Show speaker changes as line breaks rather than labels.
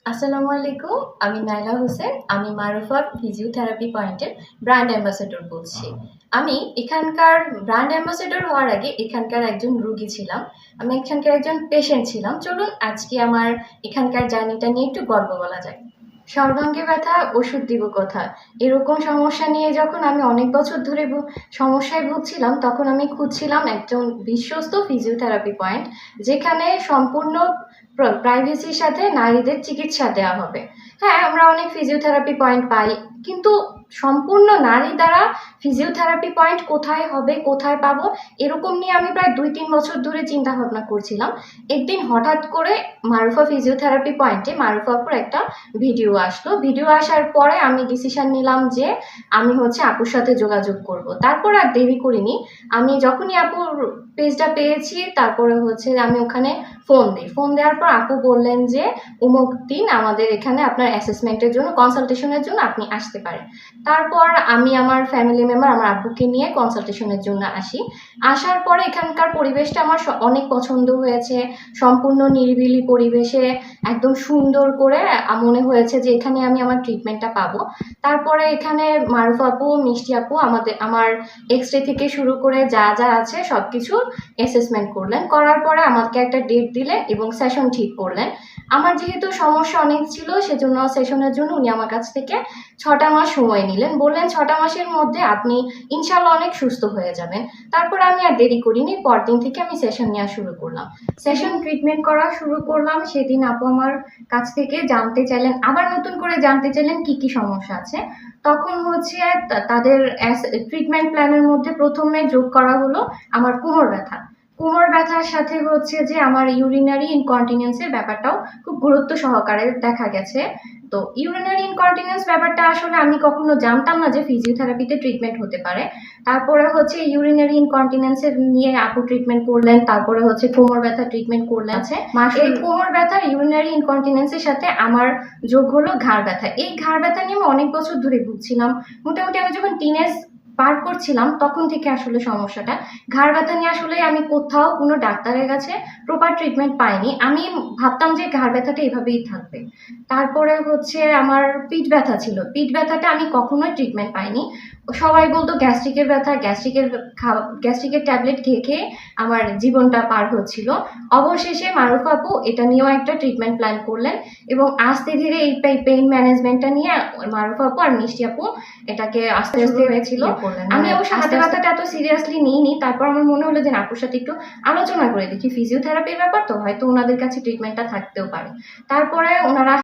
আসসালামু আলাইকুম। আমি নাইলা হোসেন। আমি মারুফা ফিজিওথেরাপি পয়েন্টের ব্র্যান্ড অ্যাম্বাসেডর বলছি। আমি এখানকার ব্র্যান্ড অ্যাম্বাসেডর হওয়ার আগে এখানকার একজন রোগী ছিলাম। আমি এখানকার একজন পেশেন্ট ছিলাম। চলুন আজকে আমার এখানকার জার্নিটা নিয়ে একটু গল্প বলা যাক। সর্বাঙ্গে ব্যথা, ওষুধ দিব কোথায়? এরকম সমস্যা নিয়ে যখন আমি অনেক বছর ধরে সমস্যায় ভুগছিলাম, তখন আমি খুঁজছিলাম একজন বিশ্বস্ত ফিজিওথেরাপি পয়েন্ট, যেখানে সম্পূর্ণ প্রাইভেসির সাথে নারীদের চিকিৎসা দেওয়া হবে। হ্যাঁ, আমরা অনেক ফিজিওথেরাপি পয়েন্ট পাই, কিন্তু সম্পূর্ণ নারী দ্বারা ফিজিওথেরাপি পয়েন্ট কোথায় হবে, কোথায় পাবো, এরকম নিয়ে আমি প্রায় 2-3 বছর ধরে চিন্তা ভাবনা করছিলাম। একদিন হঠাৎ করে মারুফা ফিজিওথেরাপি পয়েন্টে মারুফাপুর একটা ভিডিও আসলো। ভিডিও আসার পরে আমি ডিসিশন নিলাম যে আমি আপুর সাথে যোগাযোগ করব। তারপর আর দেরি করিনি। আমি যখনই আপুর পেজটা পেয়েছি, তারপরে আমি ওখানে ফোন দেওয়ার পর আপু বললেন যে অমুক দিন আমাদের এখানে আপনার অ্যাসেসমেন্টের জন্য, কনসালটেশনের জন্য আপনি আসতে পারেন। তারপর আমি আমার ফ্যামিলি মেম্বার, আমার আব্বুকে নিয়ে কনসালটেশনের জন্য আসি। আসার পরে এখানকার পরিবেশটা আমার অনেক পছন্দ হয়েছে। সম্পূর্ণ নিরিবিলি পরিবেশে একদম সুন্দর করে মনে হয়েছে যে এখানে আমি আমার ট্রিটমেন্টটা পাবো। তারপরে এখানে মারুফ আপু, মিষ্টি আপু আমার এক্স-রে থেকে শুরু করে যা যা আছে সব কিছু অ্যাসেসমেন্ট করলেন। করার পরে আমাকে একটা ডেট দিলেন এবং সেশন ঠিক করলেন। আমার যেহেতু সমস্যা অনেক ছিল, সেজন্য সেশনের জন্য উনি আমার কাছ থেকে 6টা মাস সময় নিলেন। বললেন 6টা মাসের মধ্যে আপনি ইনশাল্লাহ অনেক সুস্থ হয়ে যাবেন। তারপর আমি আর দেরি করিনি, পরদিন থেকে আমি সেশন নেওয়া শুরু করলাম। সেশন ট্রিটমেন্ট করা শুরু করলাম। সেদিন আপু আমার কাছ থেকে জানতে চাইলেন, আবার নতুন করে জানতে চাইলেন কি কি সমস্যা আছে। তখন তাদের ট্রিটমেন্ট প্ল্যানের মধ্যে প্রথমে যোগ করা হলো আমার কোমর ব্যথা। কোমর ব্যথার সাথে যে আমার ইউরিনারি ইনকন্টিনেন্সের ব্যাপারটাও খুব গুরুত্ব সহকারে দেখা গেছে। তো ইউরিনারি ইনকন্টিনেন্স ব্যাপারটা আসলে আমি কখনো জানতাম না যে ফিজিওথেরাপিতে ট্রিটমেন্ট হতে পারে। তারপরে ইউরিনারি ইনকন্টিনেন্সের নিয়ে আপু ট্রিটমেন্ট করলেন। তারপরে কোমর ব্যথা ট্রিটমেন্ট করলেন। এই কোমর ব্যথা, ইউরিনারি ইনকন্টিনেন্সের সাথে আমার যোগ হলো ঘাড় ব্যথা। এই ঘাড় ব্যথা নিয়ে আমি অনেক বছর ধরে ভুগছিলাম। মোটামুটি আমি যখন টিনেজ পার করছিলাম তখন থেকে আসলে সমস্যাটা। ঘাড় ব্যথা নিয়ে আসলে আমি কোথাও কোনো ডাক্তারের কাছে প্রপার ট্রিটমেন্ট পাইনি। আমি ভাবতাম যে ঘাড় ব্যথাটা এভাবেই থাকবে। তারপরে আমার পিঠ ব্যথা ছিল। পিঠ ব্যথাটা আমি কখনোই ট্রিটমেন্ট পাইনি। সবাই বলতো গ্যাস্ট্রিকের ব্যথা, গ্যাস্ট্রিকের ট্যাবলেট খেয়ে খেয়ে আমার জীবনটা পার হচ্ছিল। অবশেষে মারুফ আপু এটা নিয়েও একটা ট্রিটমেন্ট প্ল্যান করলেন এবং আস্তে ধীরে এই পেইন ম্যানেজমেন্টটা নিয়ে মারুফ আপু আর মিষ্টি আপু এটাকে আস্তে আস্তে হয়েছিল। আমি অবশ্য হাতে ব্যথাটা এত সিরিয়াসলি নিইনি। তারপর আমার মনে হলো যে আপুর সাথে একটু আলোচনা করে দেখি, ফিজিওথেরাপির ব্যাপার তো হয়তো ওনাদের কাছে ট্রিটমেন্টটা থাকতেও পারে। তারপরে ওনারা